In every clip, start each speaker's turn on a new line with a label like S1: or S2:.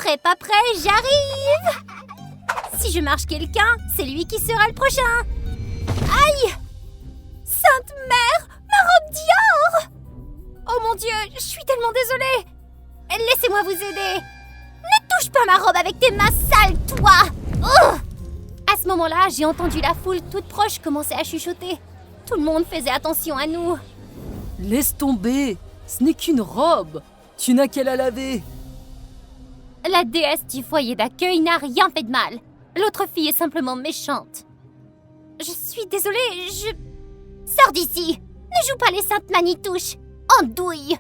S1: Prêt, pas prêt, j'arrive! Si je marche quelqu'un, c'est lui qui sera le prochain! Aïe! Sainte Mère, ma robe Dior! Oh mon Dieu, je suis tellement désolée! Laissez-moi vous aider! Ne touche pas ma robe avec tes mains sales, toi! Oh! À ce moment-là, j'ai entendu la foule toute proche commencer à chuchoter. Tout le monde faisait attention à nous.
S2: Laisse tomber, ce n'est qu'une robe. Tu n'as qu'à la laver.
S1: La déesse du foyer d'accueil n'a rien fait de mal. L'autre fille est simplement méchante. Je suis désolée, Sors d'ici! Ne joue pas les saintes manitouches! Andouille!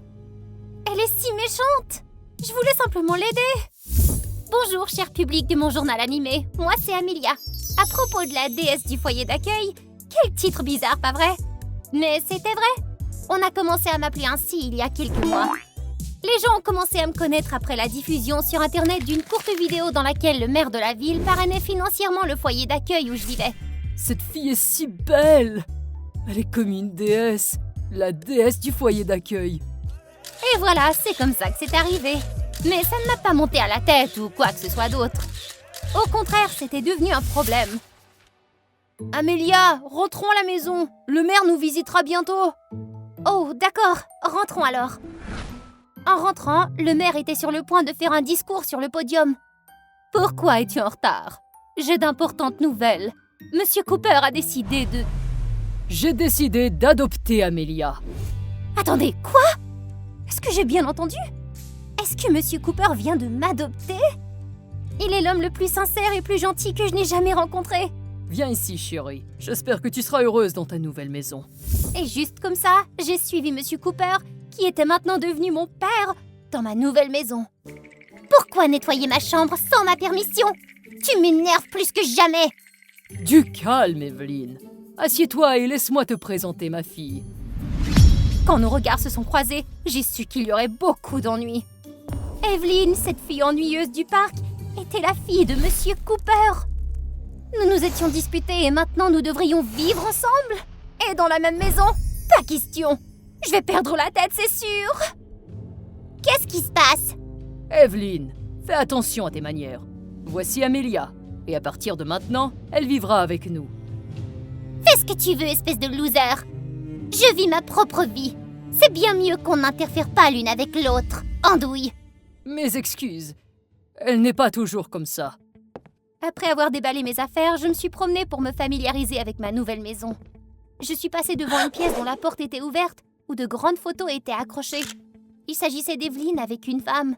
S1: Elle est si méchante! Je voulais simplement l'aider. Bonjour, cher public de mon journal animé. Moi, c'est Amelia. À propos de la déesse du foyer d'accueil, quel titre bizarre, pas vrai? Mais c'était vrai. On a commencé à m'appeler ainsi il y a quelques mois. Les gens ont commencé à me connaître après la diffusion sur Internet d'une courte vidéo dans laquelle le maire de la ville parrainait financièrement le foyer d'accueil où je vivais.
S2: Cette fille est si belle. Elle est comme une déesse, la déesse du foyer d'accueil.
S1: Et voilà, c'est comme ça que c'est arrivé. Mais ça ne m'a pas monté à la tête ou quoi que ce soit d'autre. Au contraire, c'était devenu un problème. Amélia, rentrons à la maison. Le maire nous visitera bientôt. Oh, d'accord. Rentrons alors. En rentrant, le maire était sur le point de faire un discours sur le podium. Pourquoi es-tu en retard? J'ai d'importantes nouvelles. Monsieur Cooper a décidé de...
S2: J'ai décidé d'adopter Amelia.
S1: Attendez, quoi? Est-ce que j'ai bien entendu? Est-ce que Monsieur Cooper vient de m'adopter? Il est l'homme le plus sincère et plus gentil que je n'ai jamais rencontré.
S2: Viens ici, chérie. J'espère que tu seras heureuse dans ta nouvelle maison.
S1: Et juste comme ça, j'ai suivi Monsieur Cooper, qui était maintenant devenu mon père, dans ma nouvelle maison. Pourquoi nettoyer ma chambre sans ma permission? Tu m'énerves plus que jamais.
S2: Du calme, Evelyn. Assieds-toi et laisse-moi te présenter ma fille.
S1: Quand nos regards se sont croisés, j'ai su qu'il y aurait beaucoup d'ennuis. Evelyn, cette fille ennuyeuse du parc, était la fille de Monsieur Cooper. Nous nous étions disputés et maintenant nous devrions vivre ensemble? Et dans la même maison? Pas question. Je vais perdre la tête, c'est sûr. Qu'est-ce qui se passe?
S2: Evelyn, fais attention à tes manières. Voici Amelia, et à partir de maintenant, elle vivra avec nous.
S1: Fais ce que tu veux, espèce de loser. Je vis ma propre vie. C'est bien mieux qu'on n'interfère pas l'une avec l'autre. Andouille.
S2: Mes excuses. Elle n'est pas toujours comme ça.
S1: Après avoir déballé mes affaires, je me suis promenée pour me familiariser avec ma nouvelle maison. Je suis passée devant une pièce dont la porte était ouverte, où de grandes photos étaient accrochées. Il s'agissait d'Evelyn avec une femme.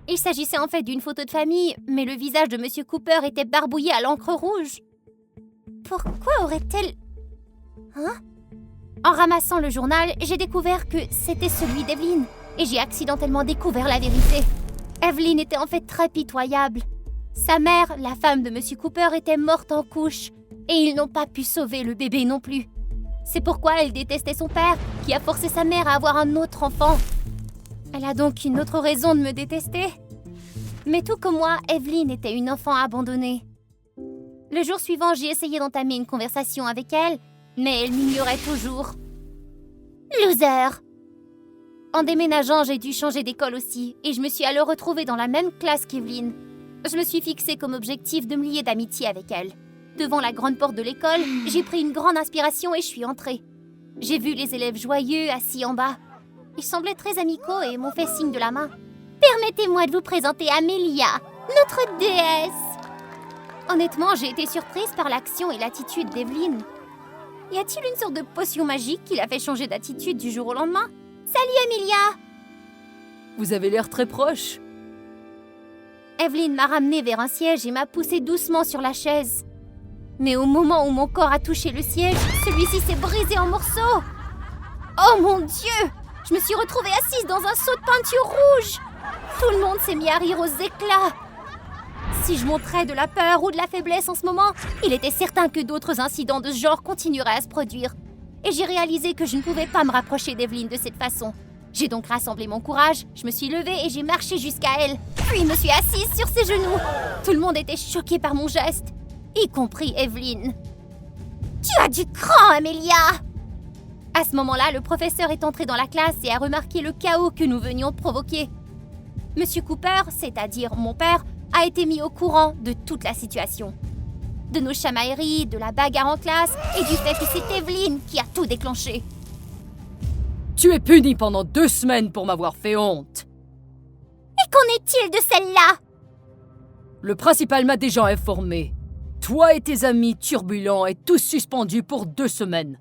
S1: Il s'agissait en fait d'une photo de famille, mais le visage de Monsieur Cooper était barbouillé à l'encre rouge. Pourquoi aurait-elle... Hein? En ramassant le journal, j'ai découvert que c'était celui d'Evelyn, et j'ai accidentellement découvert la vérité. Evelyn était en fait très pitoyable. Sa mère, la femme de Monsieur Cooper, était morte en couche, et ils n'ont pas pu sauver le bébé non plus. C'est pourquoi elle détestait son père, qui a forcé sa mère à avoir un autre enfant. Elle a donc une autre raison de me détester. Mais tout comme moi, Evelyn était une enfant abandonnée. Le jour suivant, j'ai essayé d'entamer une conversation avec elle, mais elle m'ignorait toujours. Loser! En déménageant, j'ai dû changer d'école aussi, et je me suis alors retrouvée dans la même classe qu'Evelyn. Je me suis fixée comme objectif de me lier d'amitié avec elle. Devant la grande porte de l'école, j'ai pris une grande inspiration et je suis entrée. J'ai vu les élèves joyeux assis en bas. Ils semblaient très amicaux et m'ont fait signe de la main. Permettez-moi de vous présenter Amelia, notre déesse. Honnêtement, j'ai été surprise par l'action et l'attitude d'Evelyn. Y a-t-il une sorte de potion magique qui l'a fait changer d'attitude du jour au lendemain? Salut Amelia!
S2: Vous avez l'air très proche.
S1: Evelyn m'a ramenée vers un siège et m'a poussée doucement sur la chaise. Mais au moment où mon corps a touché le siège, celui-ci s'est brisé en morceaux. Oh mon Dieu! Je me suis retrouvée assise dans un seau de peinture rouge. Tout le monde s'est mis à rire aux éclats. Si je montrais de la peur ou de la faiblesse en ce moment, il était certain que d'autres incidents de ce genre continueraient à se produire. Et j'ai réalisé que je ne pouvais pas me rapprocher d'Evelyn de cette façon. J'ai donc rassemblé mon courage, je me suis levée et j'ai marché jusqu'à elle. Puis me suis assise sur ses genoux. Tout le monde était choqué par mon geste, y compris Evelyn. Tu as du cran, Amelia! À ce moment-là, le professeur est entré dans la classe et a remarqué le chaos que nous venions de provoquer. Monsieur Cooper, c'est-à-dire mon père, a été mis au courant de toute la situation. De nos chamailleries, de la bagarre en classe et du fait que c'est Evelyn qui a tout déclenché.
S2: Tu es puni pendant 2 semaines pour m'avoir fait honte.
S1: Et qu'en est-il de celle-là?
S2: Le principal m'a déjà informé. Toi et tes amis turbulents êtes tous suspendus pour 2 semaines.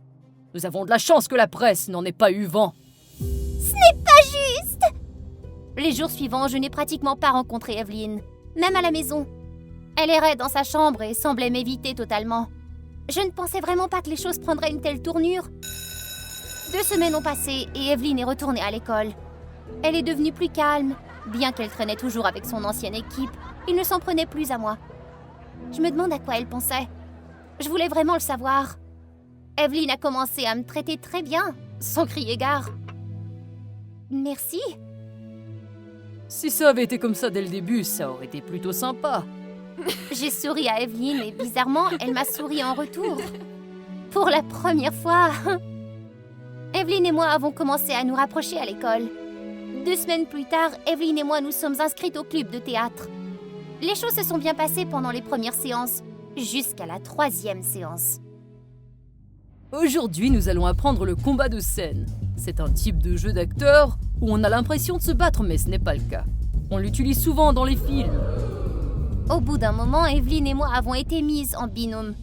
S2: Nous avons de la chance que la presse n'en ait pas eu vent.
S1: Ce n'est pas juste! Les jours suivants, je n'ai pratiquement pas rencontré Evelyn, même à la maison. Elle errait dans sa chambre et semblait m'éviter totalement. Je ne pensais vraiment pas que les choses prendraient une telle tournure. 2 semaines ont passé et Evelyn est retournée à l'école. Elle est devenue plus calme, bien qu'elle traînait toujours avec son ancienne équipe. Il ne s'en prenait plus à moi. Je me demande à quoi elle pensait. Je voulais vraiment le savoir. Evelyn a commencé à me traiter très bien, sans crier gare. Merci.
S2: Si ça avait été comme ça dès le début, ça aurait été plutôt sympa.
S1: J'ai souri à Evelyn et bizarrement, elle m'a souri en retour. Pour la première fois. Evelyn et moi avons commencé à nous rapprocher à l'école. 2 semaines plus tard, Evelyn et moi nous sommes inscrites au club de théâtre. Les choses se sont bien passées pendant les premières séances, jusqu'à la 3e séance.
S2: Aujourd'hui, nous allons apprendre le combat de scène. C'est un type de jeu d'acteur où on a l'impression de se battre, mais ce n'est pas le cas. On l'utilise souvent dans les films.
S1: Au bout d'un moment, Evelyn et moi avons été mises en binôme.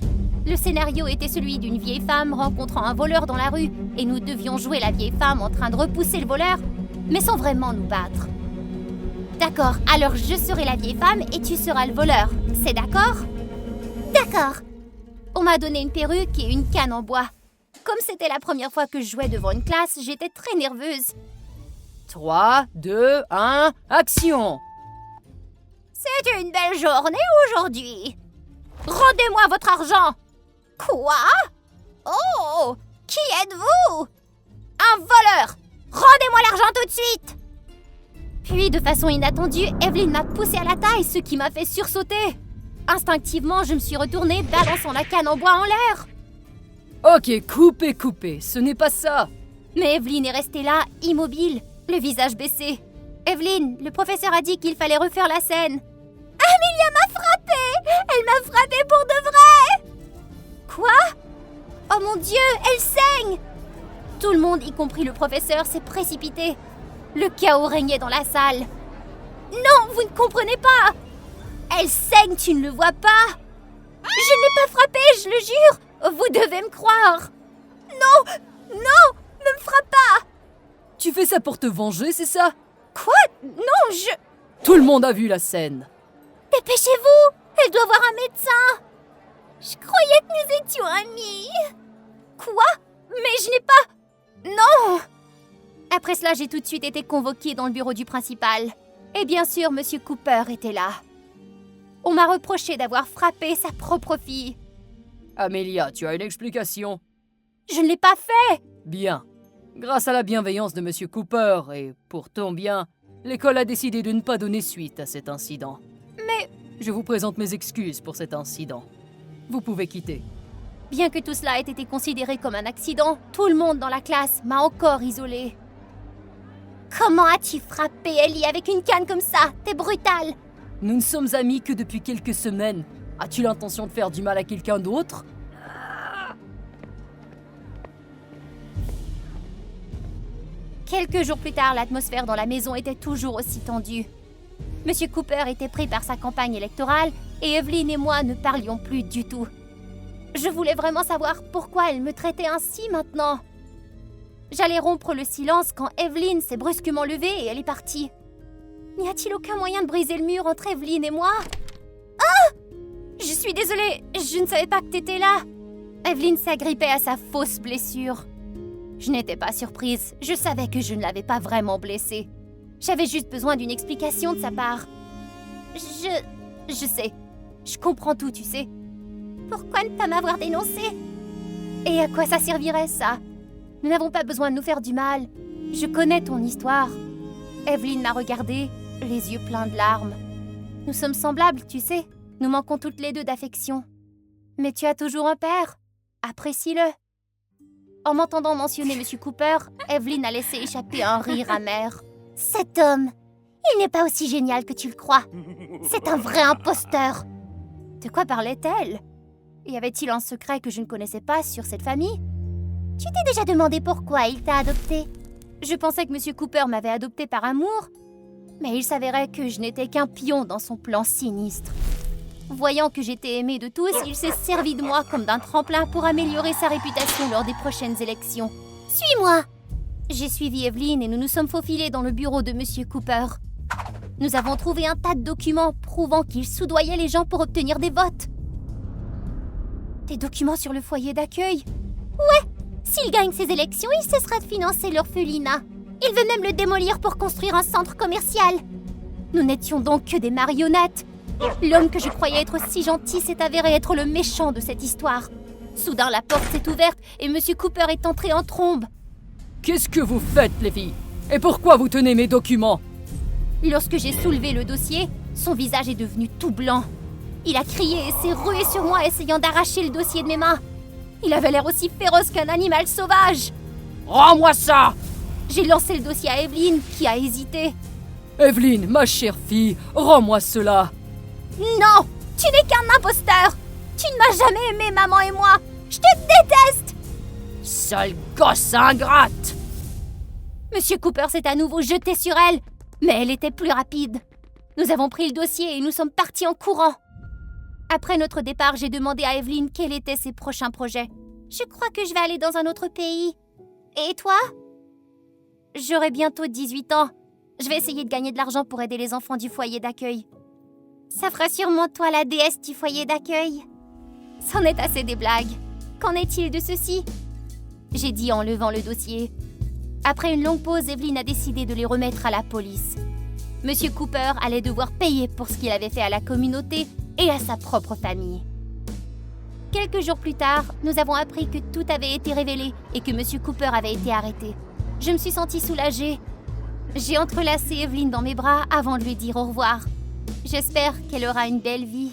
S1: Le scénario était celui d'une vieille femme rencontrant un voleur dans la rue et nous devions jouer la vieille femme en train de repousser le voleur, mais sans vraiment nous battre. D'accord, alors je serai la vieille femme et tu seras le voleur, c'est d'accord? D'accord. On m'a donné une perruque et une canne en bois. Comme c'était la première fois que je jouais devant une classe, j'étais très nerveuse.
S2: 3, 2, 1, action!
S1: C'est une belle journée aujourd'hui. Rendez-moi votre argent. Quoi? Oh, qui êtes-vous? Un voleur. Rendez-moi l'argent tout de suite. Puis, de façon inattendue, Evelyn m'a poussée à la taille, ce qui m'a fait sursauter. Instinctivement, je me suis retournée, balançant la canne en bois en l'air.
S2: Ok, coupez, ce n'est pas ça.
S1: Mais Evelyn est restée là, immobile, le visage baissé. Evelyn, le professeur a dit qu'il fallait refaire la scène. Amelia m'a frappée! Elle m'a frappée pour de vrai! Quoi? Oh mon Dieu, elle saigne! Tout le monde, y compris le professeur, s'est précipité. Le chaos régnait dans la salle. Non, vous ne comprenez pas! Elle saigne, tu ne le vois pas? Je ne l'ai pas frappée, je le jure! Vous devez me croire! Non! Non! Ne me frappe pas!
S2: Tu fais ça pour te venger, c'est ça?
S1: Quoi? Non,
S2: Tout le monde a vu la scène.
S1: Dépêchez-vous! Elle doit voir un médecin! Je croyais que nous étions amis! Quoi? Mais je n'ai pas... Non! Après cela, j'ai tout de suite été convoquée dans le bureau du principal. Et bien sûr, Monsieur Cooper était là. On m'a reproché d'avoir frappé sa propre fille.
S2: Amelia, tu as une explication?
S1: Je ne l'ai pas fait!
S2: Bien. Grâce à la bienveillance de Monsieur Cooper et pour ton bien, l'école a décidé de ne pas donner suite à cet incident.
S1: Mais...
S2: Je vous présente mes excuses pour cet incident. Vous pouvez quitter.
S1: Bien que tout cela ait été considéré comme un accident, tout le monde dans la classe m'a encore isolée. Comment as-tu frappé Ellie avec une canne comme ça? T'es brutale!
S2: Nous ne sommes amis que depuis quelques semaines. As-tu l'intention de faire du mal à quelqu'un d'autre?
S1: Quelques jours plus tard, l'atmosphère dans la maison était toujours aussi tendue. Monsieur Cooper était pris par sa campagne électorale et Evelyn et moi ne parlions plus du tout. Je voulais vraiment savoir pourquoi elle me traitait ainsi maintenant. J'allais rompre le silence quand Evelyn s'est brusquement levée et elle est partie. N'y a-t-il aucun moyen de briser le mur entre Evelyn et moi? Ah! Je suis désolée, je ne savais pas que t'étais là. Evelyn s'agrippait à sa fausse blessure. Je n'étais pas surprise, je savais que je ne l'avais pas vraiment blessée. J'avais juste besoin d'une explication de sa part. Je sais, je comprends tout, tu sais. Pourquoi ne pas m'avoir dénoncé? Et à quoi ça servirait, ça? Nous n'avons pas besoin de nous faire du mal. Je connais ton histoire. Evelyn m'a regardée, les yeux pleins de larmes. Nous sommes semblables, tu sais. Nous manquons toutes les deux d'affection. Mais tu as toujours un père. Apprécie-le. En m'entendant mentionner Monsieur Cooper, Evelyn a laissé échapper un rire amer. Cet homme, Il n'est pas aussi génial que tu le crois. C'est un vrai imposteur. De quoi parlait-elle? Y avait-il un secret que je ne connaissais pas sur cette famille? Tu t'es déjà demandé pourquoi il t'a adopté? Je pensais que M. Cooper m'avait adopté par amour, mais il s'avérait que je n'étais qu'un pion dans son plan sinistre. Voyant que j'étais aimée de tous, il s'est servi de moi comme d'un tremplin pour améliorer sa réputation lors des prochaines élections. Suis-moi! J'ai suivi Evelyn et nous nous sommes faufilés dans le bureau de M. Cooper. Nous avons trouvé un tas de documents prouvant qu'il soudoyait les gens pour obtenir des votes. Des documents sur le foyer d'accueil? Ouais! S'il gagne ces élections, il cessera de financer l'orphelinat. Il veut même le démolir pour construire un centre commercial. Nous n'étions donc que des marionnettes. L'homme que je croyais être si gentil s'est avéré être le méchant de cette histoire. Soudain, la porte s'est ouverte et M. Cooper est entré en trombe.
S2: Qu'est-ce que vous faites, les filles? Et pourquoi vous tenez mes documents?
S1: Lorsque j'ai soulevé le dossier, son visage est devenu tout blanc. Il a crié et s'est rué sur moi, essayant d'arracher le dossier de mes mains. Il avait l'air aussi féroce qu'un animal sauvage.
S2: Rends-moi ça!
S1: J'ai lancé le dossier à Evelyn, qui a hésité.
S2: Evelyn, ma chère fille, rends-moi cela.
S1: Non! Tu n'es qu'un imposteur! Tu ne m'as jamais aimé, maman et moi! Je te déteste!
S2: Sale gosse ingrate!
S1: Monsieur Cooper s'est à nouveau jeté sur elle, mais elle était plus rapide. Nous avons pris le dossier et nous sommes partis en courant. Après notre départ, j'ai demandé à Evelyn quels étaient ses prochains projets. Je crois que je vais aller dans un autre pays. Et toi? J'aurai bientôt 18 ans. Je vais essayer de gagner de l'argent pour aider les enfants du foyer d'accueil. Ça fera sûrement toi la déesse du foyer d'accueil. C'en est assez des blagues. Qu'en est-il de ceci? J'ai dit en levant le dossier. Après une longue pause, Evelyn a décidé de les remettre à la police. Monsieur Cooper allait devoir payer pour ce qu'il avait fait à la communauté et à sa propre famille. Quelques jours plus tard, nous avons appris que tout avait été révélé et que Monsieur Cooper avait été arrêté. Je me suis sentie soulagée. J'ai entrelacé Evelyn dans mes bras avant de lui dire au revoir. J'espère qu'elle aura une belle vie.